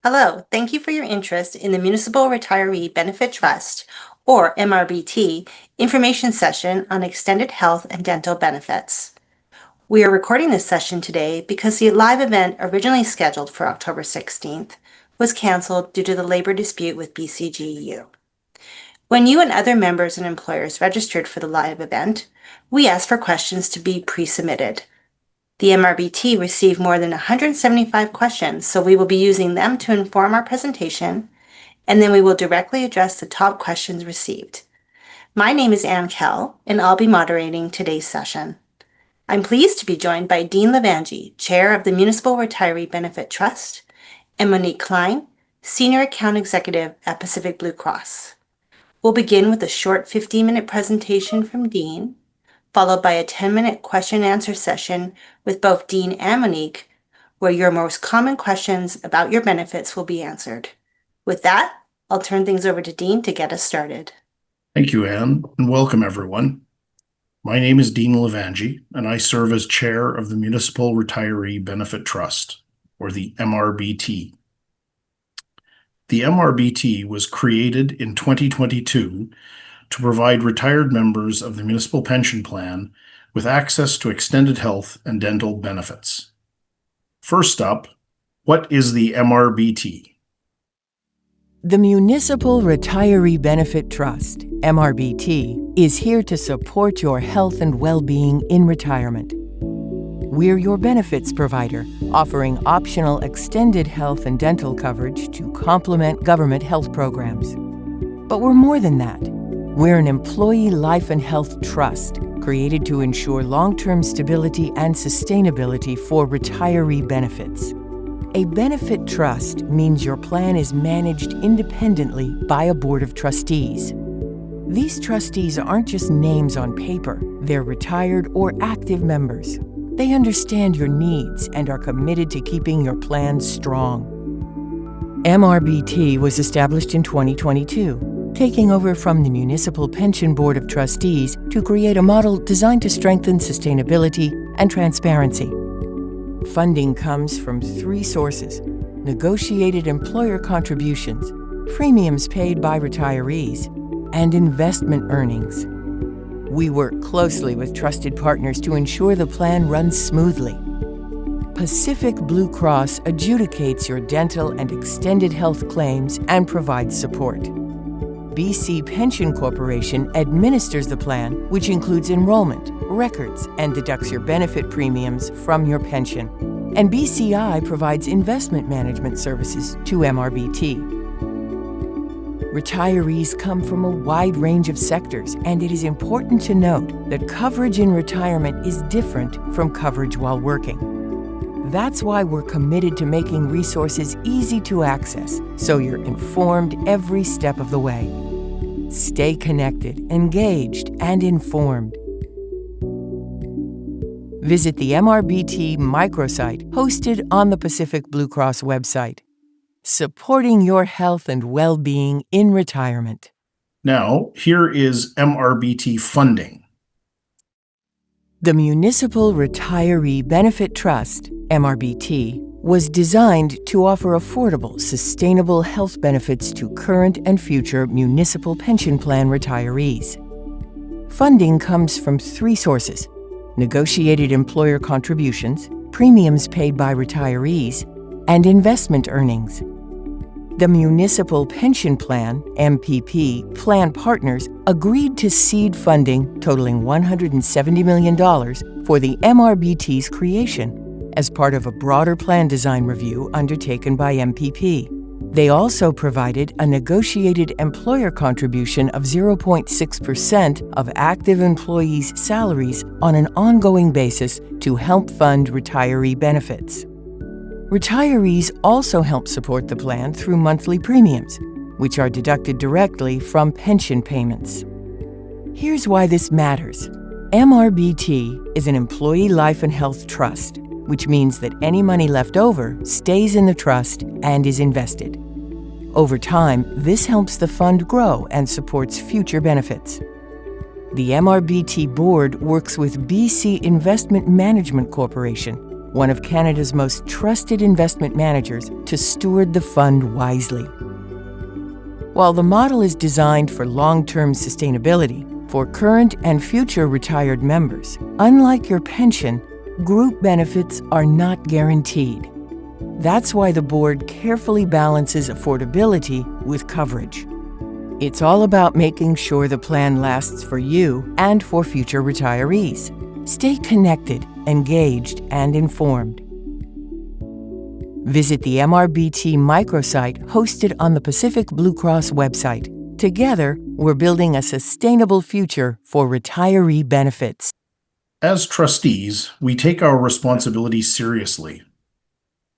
Hello, thank you for your interest in the Municipal Retiree Benefit Trust, or MRBT, information session on extended health and dental benefits. We are recording this session today because the live event originally scheduled for October 16th was canceled due to the labor dispute with BCGEU. When you and other members and employers registered for the live event, we asked for questions to be pre-submitted. The MRBT received more than 175 questions, so we will be using them to inform our presentation, and then we will directly address the top questions received. My name is Ann Kell, and I'll be moderating today's session. I'm pleased to be joined by Dean Levangie, Chair of the Municipal Retiree Benefit Trust, and Monique Klein, Senior Account Executive at Pacific Blue Cross. We'll begin with a short 15-minute presentation from Dean, followed by a 10-minute question-and-answer session with both Dean and Monique, where your most common questions about your benefits will be answered. With that, I'll turn things over to Dean to get us started. Thank you, Anne, and welcome everyone. My name is Dean Levangie, and I serve as Chair of the Municipal Retiree Benefit Trust, or the MRBT. The MRBT was created in 2022 to provide retired members of the municipal pension plan with access to extended health and dental benefits. First up, what is the MRBT? The Municipal Retiree Benefit Trust, MRBT, is here to support your health and well-being in retirement. We're your benefits provider, offering optional extended health and dental coverage to complement government health programs. But we're more than that. We're an employee life and health trust created to ensure long-term stability and sustainability for retiree benefits. A benefit trust means your plan is managed independently by a board of trustees. These trustees aren't just names on paper, they're retired or active members. They understand your needs and are committed to keeping your plan strong. MRBT was established in 2022, taking over from the Municipal Pension Board of Trustees to create a model designed to strengthen sustainability and transparency. Funding comes from three sources: negotiated employer contributions, premiums paid by retirees, and investment earnings. We work closely with trusted partners to ensure the plan runs smoothly. Pacific Blue Cross adjudicates your dental and extended health claims and provides support. BC Pension Corporation administers the plan, which includes enrollment, records, and deducts your benefit premiums from your pension. And BCI provides investment management services to MRBT. Retirees come from a wide range of sectors, and it is important to note that coverage in retirement is different from coverage while working. That's why we're committed to making resources easy to access, so you're informed every step of the way. Stay connected, engaged, and informed. Visit the MRBT microsite hosted on the Pacific Blue Cross website. Supporting your health and well-being in retirement. Now, here is MRBT funding. The Municipal Retiree Benefit Trust, MRBT, was designed to offer affordable, sustainable health benefits to current and future municipal pension plan retirees. Funding comes from three sources: negotiated employer contributions, premiums paid by retirees, and investment earnings. The Municipal Pension Plan, MPP, plan partners agreed to seed funding totaling $170 million for the MRBT's creation as part of a broader plan design review undertaken by MPP. They also provided a negotiated employer contribution of 0.6% of active employees' salaries on an ongoing basis to help fund retiree benefits. Retirees also help support the plan through monthly premiums, which are deducted directly from pension payments. Here's why this matters. MRBT is an employee life and health trust, which means that any money left over stays in the trust and is invested. Over time, this helps the fund grow and supports future benefits. The MRBT board works with BC Investment Management Corporation, one of Canada's most trusted investment managers, to steward the fund wisely. While the model is designed for long-term sustainability for current and future retired members, unlike your pension, group benefits are not guaranteed. That's why the board carefully balances affordability with coverage. It's all about making sure the plan lasts for you and for future retirees. Stay connected, engaged, and informed. Visit the MRBT microsite hosted on the Pacific Blue Cross website. Together, we're building a sustainable future for retiree benefits. As trustees, we take our responsibilities seriously.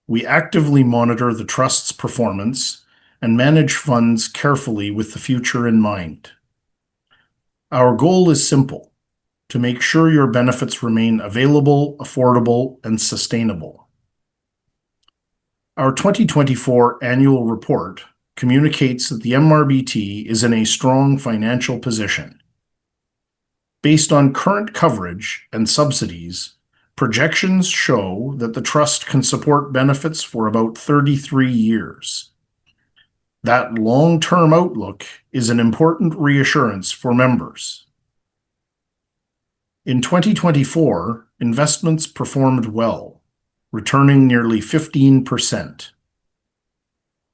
We actively monitor the trust's performance and manage funds carefully with the future in mind. Our goal is simple: to make sure your benefits remain available, affordable, and sustainable. Our 2024 annual report communicates that the MRBT is in a strong financial position. Based on current coverage and subsidies, projections show that the trust can support benefits for about 33 years. That long-term outlook is an important reassurance for members. In 2024, investments performed well, returning nearly 15%.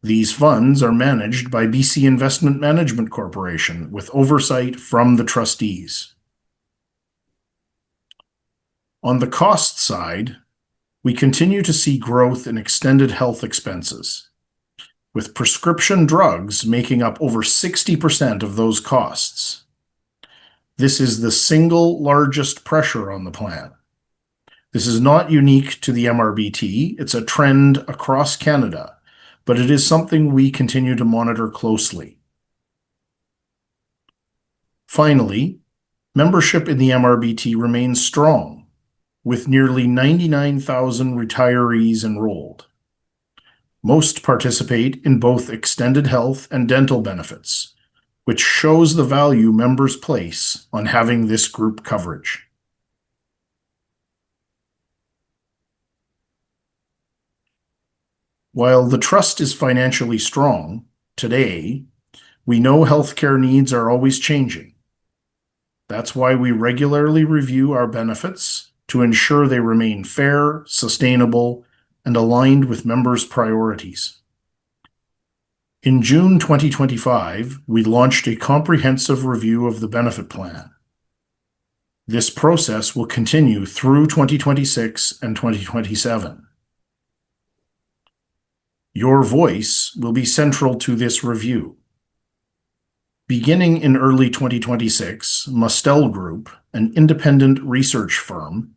These funds are managed by BC Investment Management Corporation with oversight from the trustees. On the cost side, we continue to see growth in extended health expenses, with prescription drugs making up over 60% of those costs. This is the single largest pressure on the plan. This is not unique to the MRBT, it's a trend across Canada, but it is something we continue to monitor closely. Finally, membership in the MRBT remains strong, with nearly 99,000 retirees enrolled. Most participate in both extended health and dental benefits, which shows the value members place on having this group coverage. While the trust is financially strong, today, we know healthcare needs are always changing. That's why we regularly review our benefits to ensure they remain fair, sustainable, and aligned with members' priorities. In June 2025, we launched a comprehensive review of the benefit plan. This process will continue through 2026 and 2027. Your voice will be central to this review. Beginning in early 2026, Mustel Group, an independent research firm,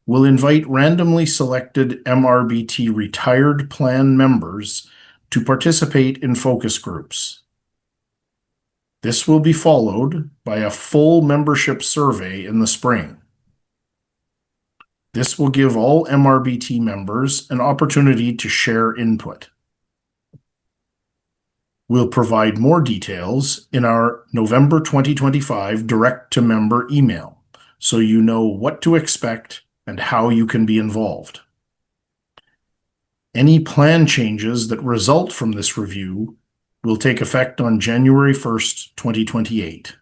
will invite randomly selected MRBT retired plan members to participate in focus groups. This will be followed by a full membership survey in the spring. This will give all MRBT members an opportunity to share input. We'll provide more details in our November 2025 direct-to-member email, so you know what to expect and how you can be involved. Any plan changes that result from this review will take effect on January 1st, 2028.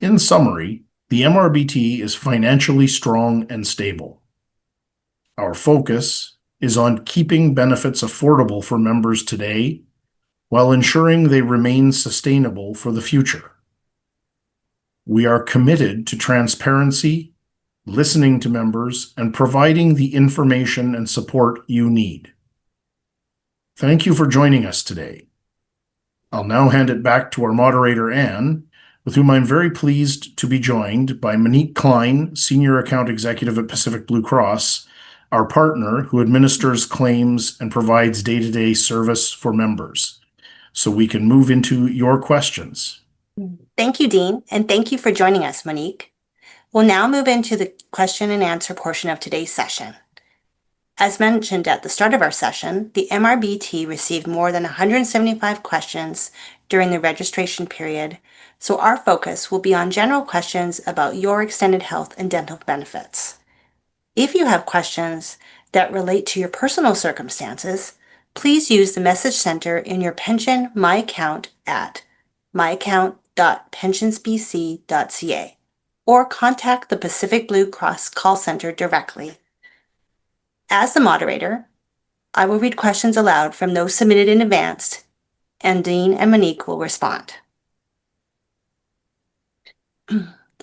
In summary, the MRBT is financially strong and stable. Our focus is on keeping benefits affordable for members today while ensuring they remain sustainable for the future. We are committed to transparency, listening to members, and providing the information and support you need. Thank you for joining us today. I'll now hand it back to our moderator, Anne, with whom I'm very pleased to be joined by Monique Klein, Senior Account Executive at Pacific Blue Cross, our partner who administers claims and provides day-to-day service for members. So we can move into your questions. Thank you, Dean, and thank you for joining us, Monique. We'll now move into the question and answer portion of today's session. As mentioned at the start of our session, the MRBT received more than 175 questions during the registration period, so our focus will be on general questions about your extended health and dental benefits. If you have questions that relate to your personal circumstances, please use the message center in your pension My Account at myaccount.pensionsbc.ca or contact the Pacific Blue Cross call center directly. As the moderator, I will read questions aloud from those submitted in advance, and Dean and Monique will respond.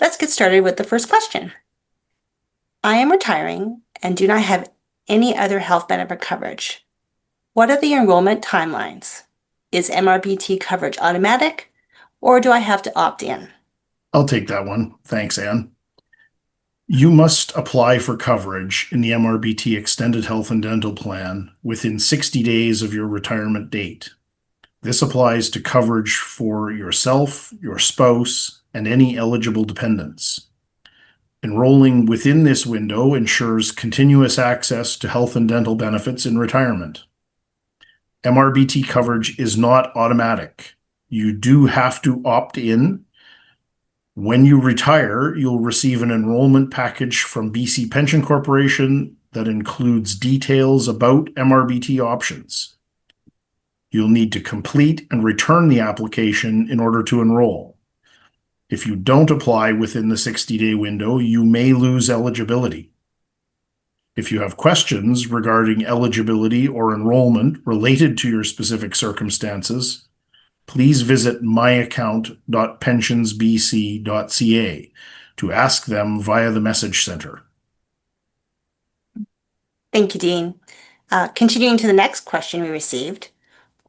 Let's get started with the first question. I am retiring and do not have any other health benefit coverage. What are the enrollment timelines? Is MRBT coverage automatic, or do I have to opt in? I'll take that one. Thanks, Anne. You must apply for coverage in the MRBT Extended Health and Dental Plan within 60 days of your retirement date. This applies to coverage for yourself, your spouse, and any eligible dependents. Enrolling within this window ensures continuous access to health and dental benefits in retirement. MRBT coverage is not automatic. You do have to opt in. When you retire, you'll receive an enrollment package from BC Pension Corporation that includes details about MRBT options. You'll need to complete and return the application in order to enroll. If you don't apply within the 60-day window, you may lose eligibility. If you have questions regarding eligibility or enrollment related to your specific circumstances, please visit myaccount.pensionsbc.ca to ask them via the message center. Thank you, Dean. Continuing to the next question we received.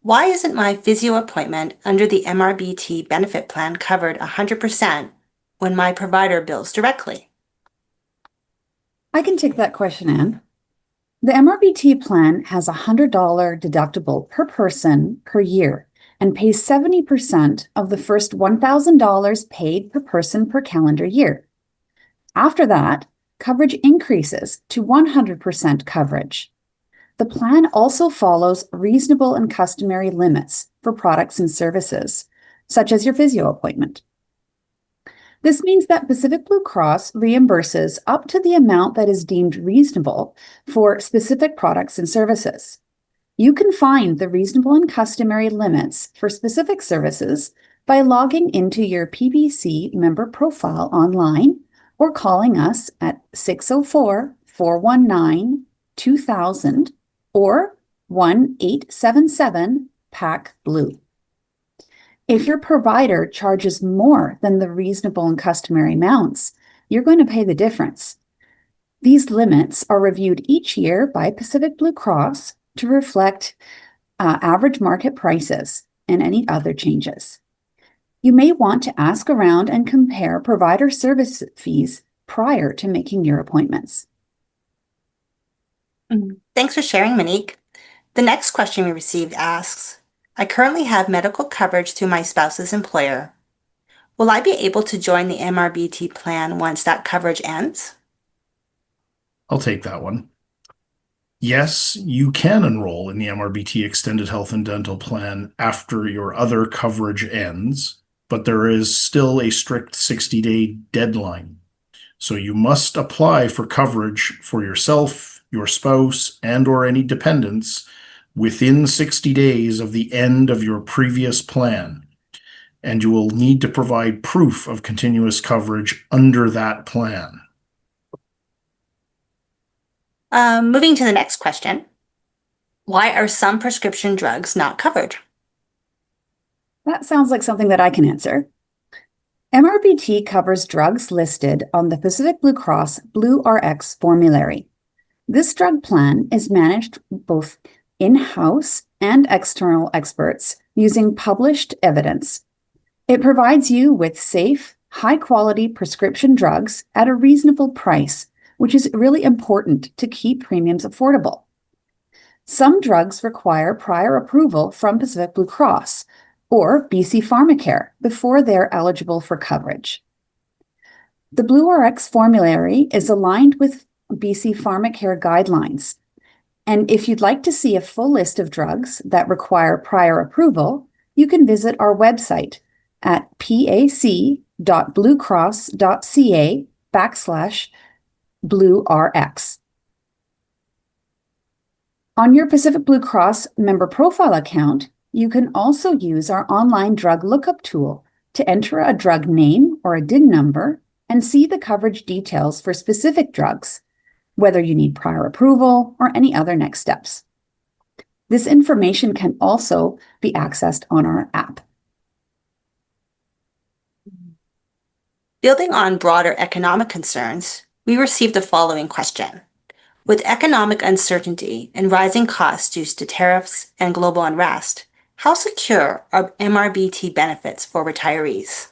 Why isn't my physio appointment under the MRBT benefit plan covered 100% when my provider bills directly? I can take that question, Anne. The MRBT plan has a $100 deductible per person per year and pays 70% of the first $1,000 paid per person per calendar year. After that, coverage increases to 100% coverage. The plan also follows reasonable and customary limits for products and services, such as your physio appointment. This means that Pacific Blue Cross reimburses up to the amount that is deemed reasonable for specific products and services. You can find the reasonable and customary limits for specific services by logging into your PBC member profile online or calling us at 604-419-2000 or 1-877-PAC-BLUE. If your provider charges more than the reasonable and customary amounts, you're going to pay the difference. These limits are reviewed each year by Pacific Blue Cross to reflect average market prices and any other changes. You may want to ask around and compare provider service fees prior to making your appointments. Thanks for sharing, Monique. The next question we received asks, I currently have medical coverage through my spouse's employer. Will I be able to join the MRBT plan once that coverage ends? I'll take that one. Yes, you can enroll in the MRBT Extended Health and Dental Plan after your other coverage ends, but there is still a strict 60-day deadline. So you must apply for coverage for yourself, your spouse, and/or any dependents within 60 days of the end of your previous plan, and you will need to provide proof of continuous coverage under that plan. Moving to the next question. Why are some prescription drugs not covered? That sounds like something that I can answer. MRBT covers drugs listed on the Pacific Blue Cross Blue RX formulary. This drug plan is managed both in-house and external experts using published evidence. It provides you with safe, high-quality prescription drugs at a reasonable price, which is really important to keep premiums affordable. Some drugs require prior approval from Pacific Blue Cross or BC Pharmacare before they're eligible for coverage. The Blue RX formulary is aligned with BC Pharmacare guidelines. And if you'd like to see a full list of drugs that require prior approval, you can visit our website at pac.bluecross.ca/BlueRx. On your Pacific Blue Cross member profile account, you can also use our online drug lookup tool to enter a drug name or a DIN number and see the coverage details for specific drugs, whether you need prior approval or any other next steps. This information can also be accessed on our app. Building on broader economic concerns, we received the following question. With economic uncertainty and rising costs due to tariffs and global unrest, how secure are MRBT benefits for retirees?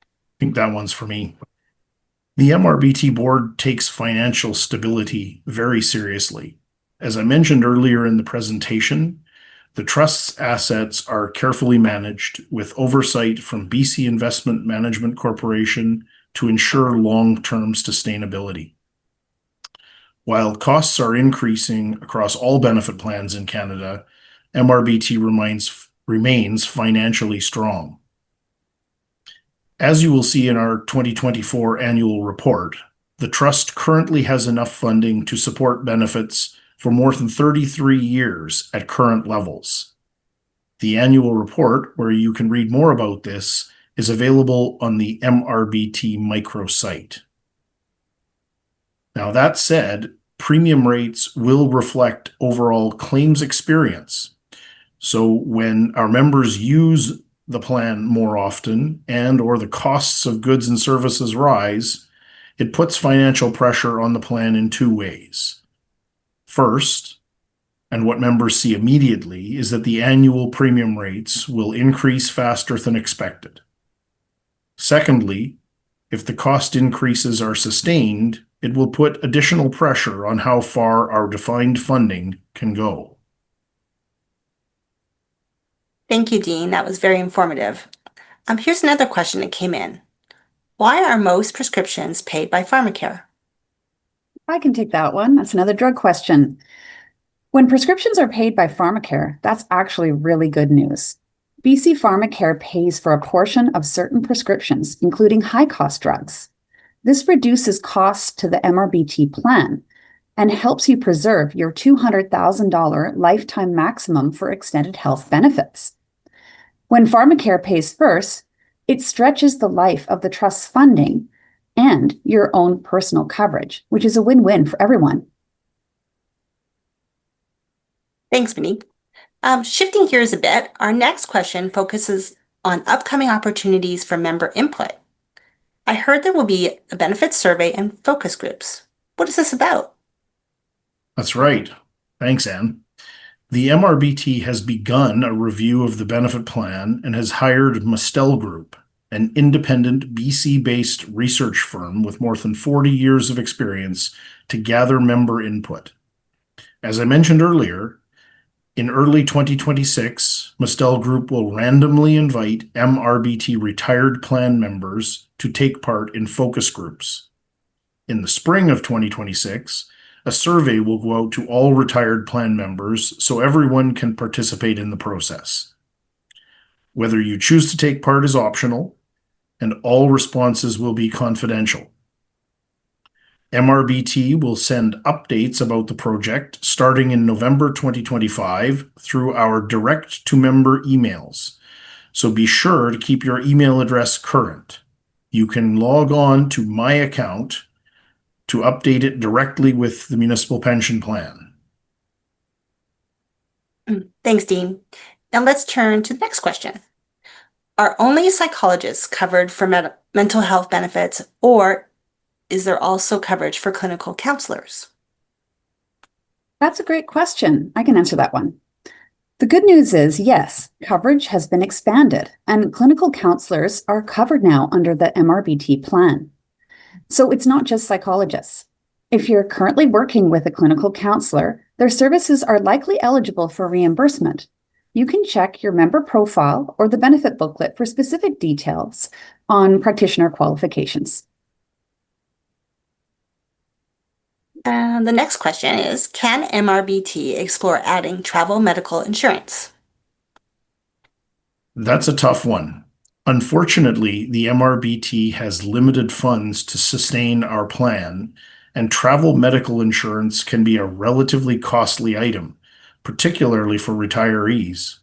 I think that one's for me. The MRBT board takes financial stability very seriously. As I mentioned earlier in the presentation, the trust's assets are carefully managed with oversight from BC Investment Management Corporation to ensure long-term sustainability. While costs are increasing across all benefit plans in Canada, MRBT remains financially strong. As you will see in our 2024 annual report, the trust currently has enough funding to support benefits for more than 33 years at current levels. The annual report, where you can read more about this, is available on the MRBT microsite. Now, that said, premium rates will reflect overall claims experience. So when our members use the plan more often and/or the costs of goods and services rise, it puts financial pressure on the plan in two ways. First, and what members see immediately, is that the annual premium rates will increase faster than expected. Secondly, if the cost increases are sustained, it will put additional pressure on how far our defined funding can go. Thank you, Dean. That was very informative. Here's another question that came in. Why are most prescriptions paid by pharmacare? I can take that one. That's another drug question. When prescriptions are paid by pharmacare, that's actually really good news. BC Pharmacare pays for a portion of certain prescriptions, including high-cost drugs. This reduces costs to the MRBT plan and helps you preserve your $200,000 lifetime maximum for extended health benefits. When pharmacare pays first, it stretches the life of the trust's funding and your own personal coverage, which is a win-win for everyone. Thanks, Monique. Shifting gears a bit, our next question focuses on upcoming opportunities for member input. I heard there will be a benefits survey and focus groups. What is this about? That's right. Thanks, Anne. The MRBT has begun a review of the benefit plan and has hired Municipal Group, an independent BC-based research firm with more than 40 years of experience, to gather member input. As I mentioned earlier, in early 2026, Municipal Group will randomly invite MRBT retired plan members to take part in focus groups. In the spring of 2026, a survey will go out to all retired plan members so everyone can participate in the process. Whether you choose to take part is optional, and all responses will be confidential. MRBT will send updates about the project starting in November 2025 through our direct-to-member emails, so be sure to keep your email address current. You can log on to my account to update it directly with the municipal pension plan. Thanks, Dean. Now let's turn to the next question. Are only psychologists covered for mental health benefits, or is there also coverage for clinical counselors? That's a great question. I can answer that one. The good news is, yes, coverage has been expanded, and clinical counselors are covered now under the MRBT plan. So it's not just psychologists. If you're currently working with a clinical counselor, their services are likely eligible for reimbursement. You can check your member profile or the benefit booklet for specific details on practitioner qualifications. The next question is, can MRBT explore adding travel medical insurance? That's a tough one. Unfortunately, the MRBT has limited funds to sustain our plan, and travel medical insurance can be a relatively costly item, particularly for retirees.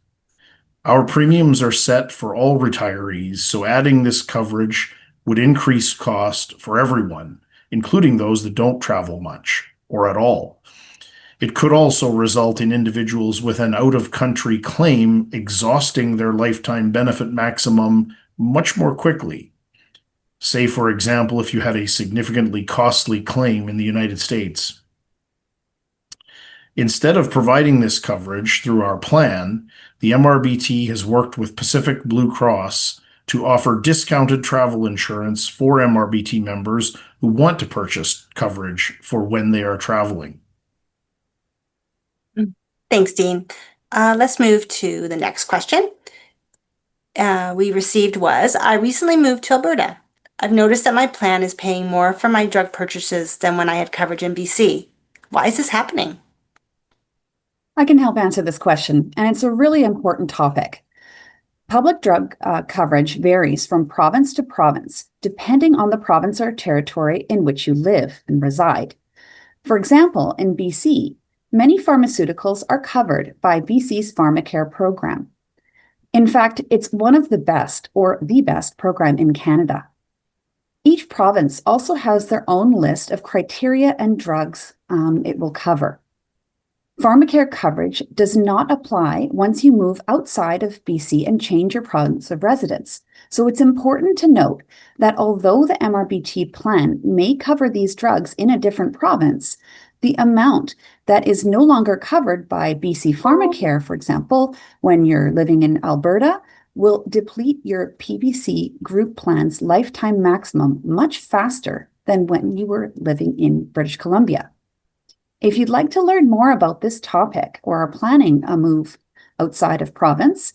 Our premiums are set for all retirees, so adding this coverage would increase cost for everyone, including those that don't travel much or at all. It could also result in individuals with an out-of-country claim exhausting their lifetime benefit maximum much more quickly. Say, for example, if you had a significantly costly claim in the United States. Instead of providing this coverage through our plan, the MRBT has worked with Pacific Blue Cross to offer discounted travel insurance for MRBT members who want to purchase coverage for when they are traveling. Thanks, Dean. Let's move to the next question. We received was, I recently moved to Alberta. I've noticed that my plan is paying more for my drug purchases than when I had coverage in BC. Why is this happening? I can help answer this question, and it's a really important topic. Public drug coverage varies from province to province, depending on the province or territory in which you live and reside. For example, in BC, many pharmaceuticals are covered by BC's Pharmacare program. In fact, it's one of the best or the best program in Canada. Each province also has their own list of criteria and drugs it will cover. Pharmacare coverage does not apply once you move outside of BC and change your province of residence. So it's important to note that although the MRBT plan may cover these drugs in a different province, the amount that is no longer covered by BC Pharmacare, for example, when you're living in Alberta, will deplete your PBC group plan's lifetime maximum much faster than when you were living in British Columbia. If you'd like to learn more about this topic or are planning a move outside of province,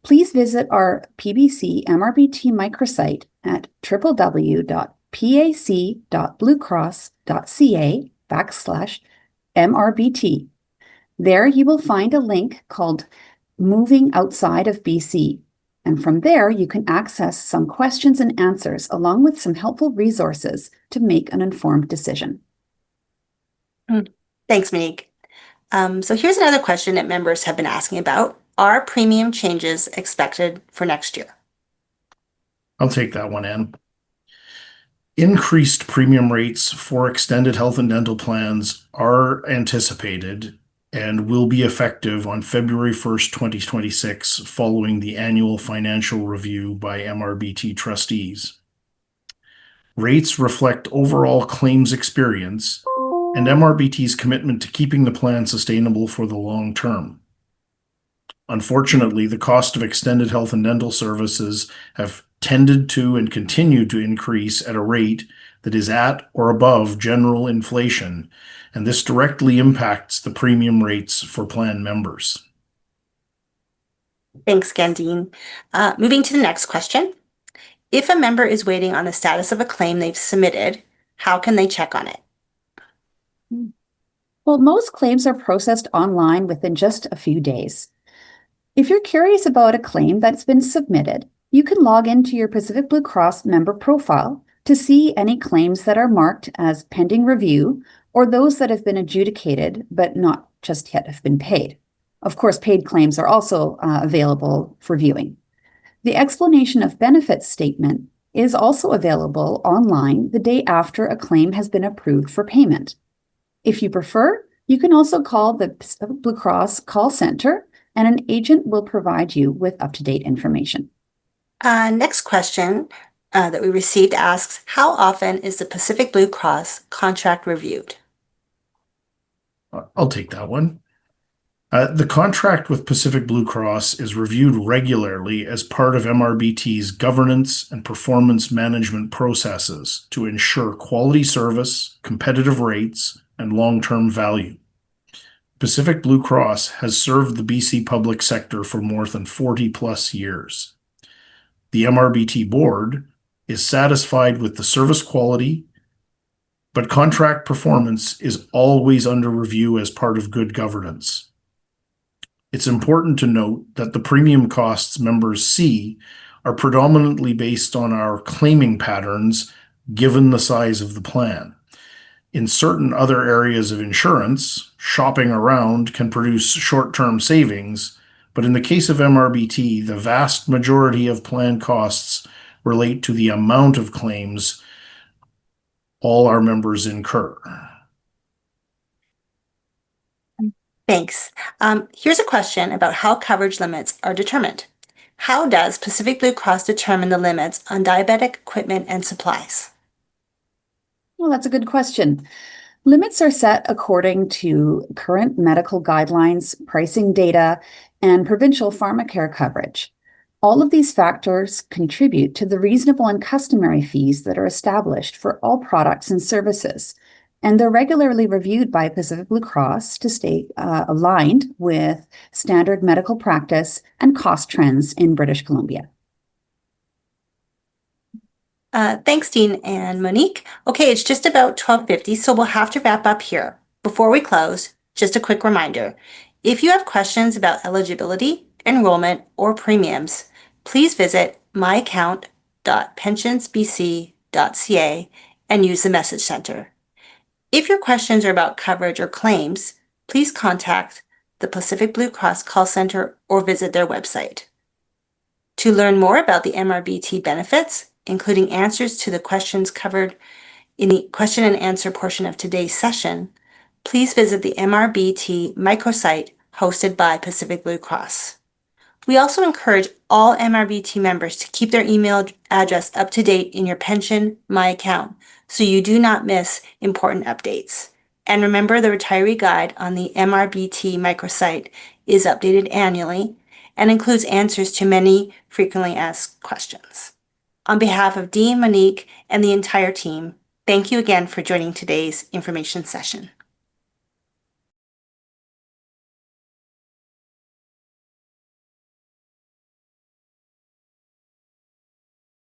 please visit our PBC MRBT microsite at www.pac.bluecross.ca/MRBT. There you will find a link called Moving Outside of BC. And from there, you can access some questions and answers along with some helpful resources to make an informed decision. Thanks, Monique. So here's another question that members have been asking about. Are premium changes expected for next year? I'll take that one, Ann. Increased premium rates for extended health and dental plans are anticipated and will be effective on February 1st, 2026, following the annual financial review by MRBT trustees. Rates reflect overall claims experience and MRBT's commitment to keeping the plan sustainable for the long term. Unfortunately, the cost of extended health and dental services have tended to and continue to increase at a rate that is at or above general inflation, and this directly impacts the premium rates for plan members. Thanks, Gandine. Moving to the next question. If a member is waiting on the status of a claim they've submitted, how can they check on it? Well, most claims are processed online within just a few days. If you're curious about a claim that's been submitted, you can log into your Pacific Blue Cross member profile to see any claims that are marked as pending review or those that have been adjudicated but not just yet have been paid. Of course, paid claims are also available for viewing. The explanation of benefits statement is also available online the day after a claim has been approved for payment. If you prefer, you can also call the Pacific Blue Cross call center and an agent will provide you with up-to-date information. Next question that we received asks, how often is the Pacific Blue Cross contract reviewed? I'll take that one. The contract with Pacific Blue Cross is reviewed regularly as part of MRBT's governance and performance management processes to ensure quality service, competitive rates, and long-term value. Pacific Blue Cross has served the BC public sector for more than 40 plus years. The MRBT board is satisfied with the service quality, but contract performance is always under review as part of good governance. It's important to note that the premium costs members see are predominantly based on our claiming patterns given the size of the plan. In certain other areas of insurance, shopping around can produce short-term savings, but in the case of MRBT, the vast majority of plan costs relate to the amount of claims all our members incur. Thanks. Here's a question about how coverage limits are determined. How does Pacific Blue Cross determine the limits on diabetic equipment and supplies? Well, that's a good question. Limits are set according to current medical guidelines, pricing data, and provincial pharmacare coverage. All of these factors contribute to the reasonable and customary fees that are established for all products and services, and they're regularly reviewed by Pacific Blue Cross to stay aligned with standard medical practice and cost trends in British Columbia. Thanks, Dean and Monique. Okay, it's just about 12:50, so we'll have to wrap up here. Before we close, just a quick reminder. If you have questions about eligibility, enrollment, or premiums, please visit myaccount.pensionsbc.ca and use the message center. If your questions are about coverage or claims, please contact the Pacific Blue Cross call center or visit their website. To learn more about the MRBT benefits, including answers to the questions covered in the question and answer portion of today's session, please visit the MRBT microsite hosted by Pacific Blue Cross. We also encourage all MRBT members to keep their email address up to date in your pension My Account so you do not miss important updates. And remember, the retiree guide on the MRBT microsite is updated annually and includes answers to many frequently asked questions. On behalf of Dean, Monique, and the entire team, thank you again for joining today's information session.